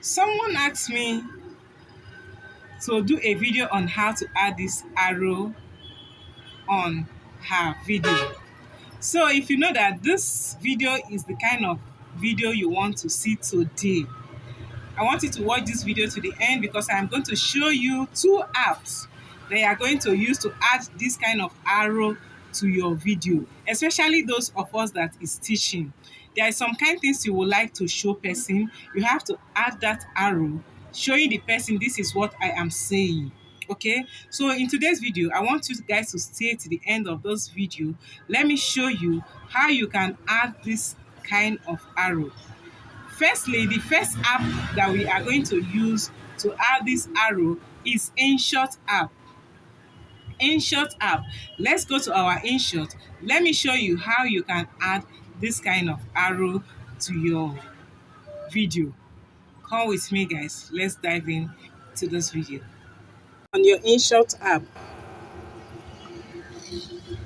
Someone asked me to do a video on how to add this arrow on her video. So if you know that this video is the kind of video you want to see today, I want you to watch this video to the end because I'm going to show you two apps that you are going to use to add this kind of arrow to your video, especially those of us that is teaching. There are some kind things you would like to show person. You have to add that arrow showing the person this is what I am saying. Okay, so in today's video I want you guys to stay to the end of this video. Let me show you how you can add this kind of arrow. Firstly, the first app that we are going to use to add this arrow is inshort app. Inshort app. Let's go to our inshort. Let me show you how you can add this kind of arrow to your video. Come with me, guys. Let's dive in to this video. On your inshort app.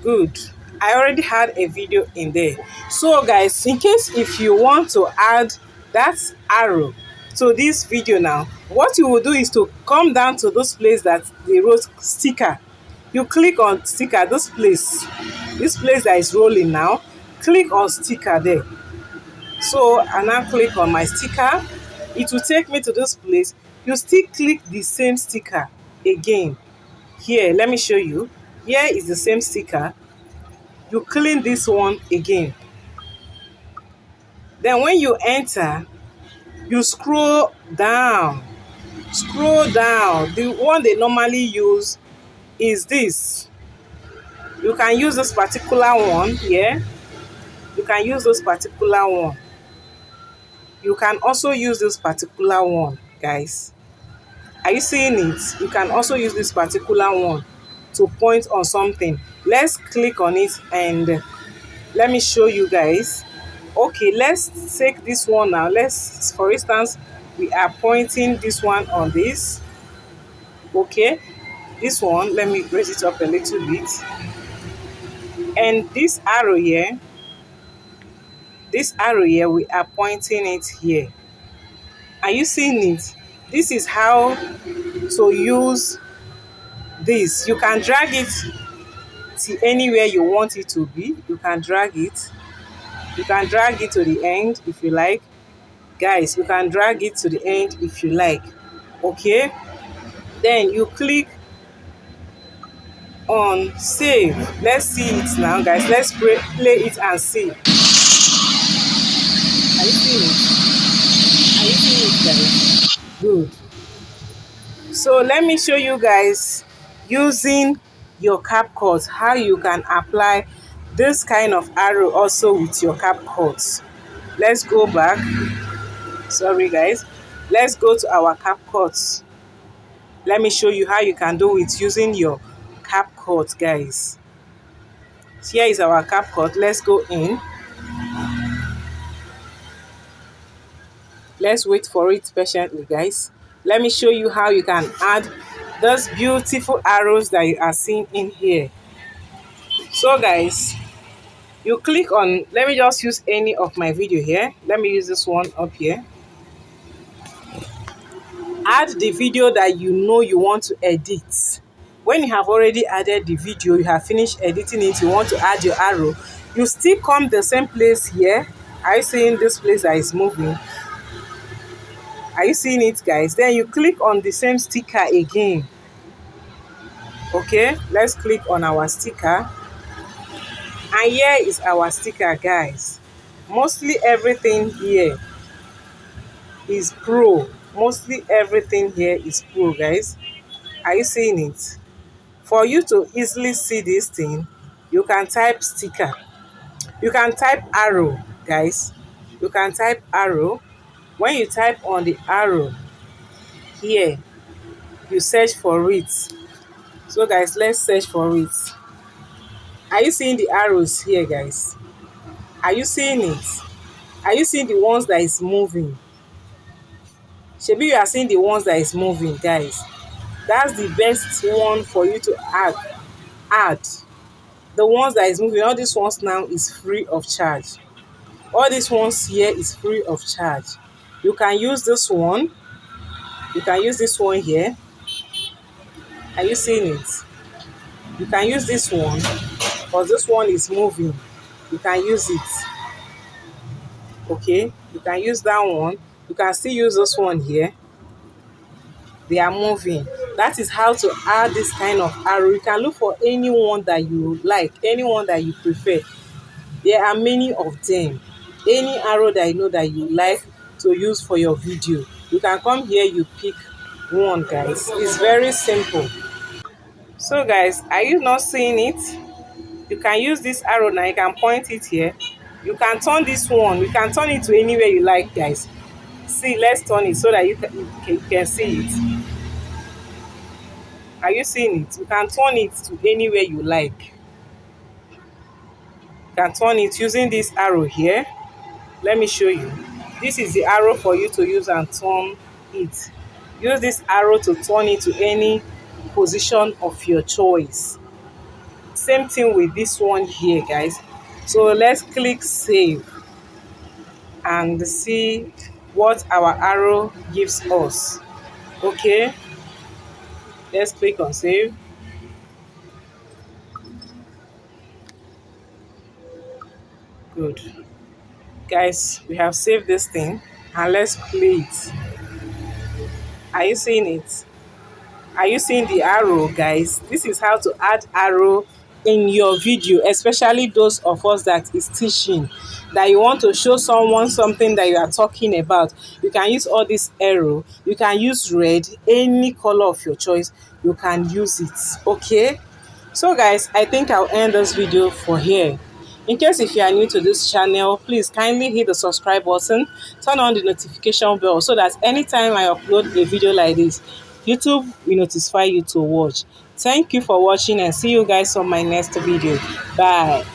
Good. I already had a video in there. So guys, in case if you want to add that arrow to this video now, what you will do is to come down to this place that they wrote sticker. You click on sticker, this place that is rolling now. Click on sticker there. So I now click on my sticker. It will take me to this place. You still click the same sticker again. Here, let me show you. Here is the same sticker. You clean this one again. Then when you enter, you scroll down. Scroll down. The one they normally use is this. You can use this particular one here. You can use this particular one. You can also use this particular one, guys. Are you seeing it? You can also use this particular one to point on something. Let's click on it and let me show you guys. Okay, let's take this one now. Let's, for instance, we are pointing this one on this. Okay, this one, let me raise it up a little bit. And this arrow here, we are pointing it here. Are you seeing it? This is how to use this. You can drag it to anywhere you want it to be. You can drag it. You can drag it to the end if you like. Guys, you can drag it to the end if you like. Okay? Then you click on save. Let's see it now, guys. Let's play it and see. Are you seeing it? Are you seeing it, guys? Good. So let me show you guys using your CapCut how you can apply this kind of arrow also with your CapCut. Let's go back. Sorry guys. Let's go to our CapCut. Let me show you how you can do it using your CapCut, guys. Here is our CapCut. Let's go in. Let's wait for it patiently, guys. Let me show you how you can add those beautiful arrows that you are seeing in here. So guys, you click on, let me just use any of my video here. Let me use this one up here. Add the video that you know you want to edit. When you have already added the video, you have finished editing it, you want to add your arrow, you still come the same place here. Are you seeing this place that is moving? Are you seeing it, guys? Then you click on the same sticker again. Okay, let's click on our sticker. And here is our sticker, guys. Mostly everything here is pro. Mostly everything here is pro, guys. Are you seeing it? For you to easily see this thing, you can type sticker. You can type arrow, guys. You can type arrow. When you type on the arrow here, you search for it. So guys, let's search for it. Are you seeing the arrows here, guys? Are you seeing it? Are you seeing the ones that is moving? Maybe you are seeing the ones that is moving, guys. That's the best one for you to add. The ones that is moving, all these ones now is free of charge. All these ones here is free of charge. You can use this one. You can use this one here. Are you seeing it? You can use this one, because this one is moving. You can use it. Okay, you can use that one. You can still use this one here. They are moving. That is how to add this kind of arrow. You can look for anyone that you like, anyone that you prefer. There are many of them. Any arrow that you know that you like to use for your video, you can come here, you pick one, guys. It's very simple. So guys, are you not seeing it? You can use this arrow now. You can point it here. You can turn this one. You can turn it to anywhere you like, guys. See, let's turn it so that you can see it. Are you seeing it? You can turn it to anywhere you like. You can turn it using this arrow here. Let me show you. This is the arrow for you to use and turn it. Use this arrow to turn it to any position of your choice. Same thing with this one here, guys. So let's click save and see what our arrow gives us. Okay, let's click on save. Good. Guys, we have saved this thing and let's play it. Are you seeing it? Are you seeing the arrow, guys? This is how to add arrow in your video, especially those of us that is teaching, that you want to show someone something that you are talking about. You can use all this arrow. You can use red, any color of your choice. You can use it. Okay, so guys, I think I'll end this video for here. In case if you are new to this channel, please kindly hit the subscribe button, turn on the notification bell so that anytime I upload a video like this, YouTube will notify you to watch. Thank you for watching and see you guys on my next video. Bye.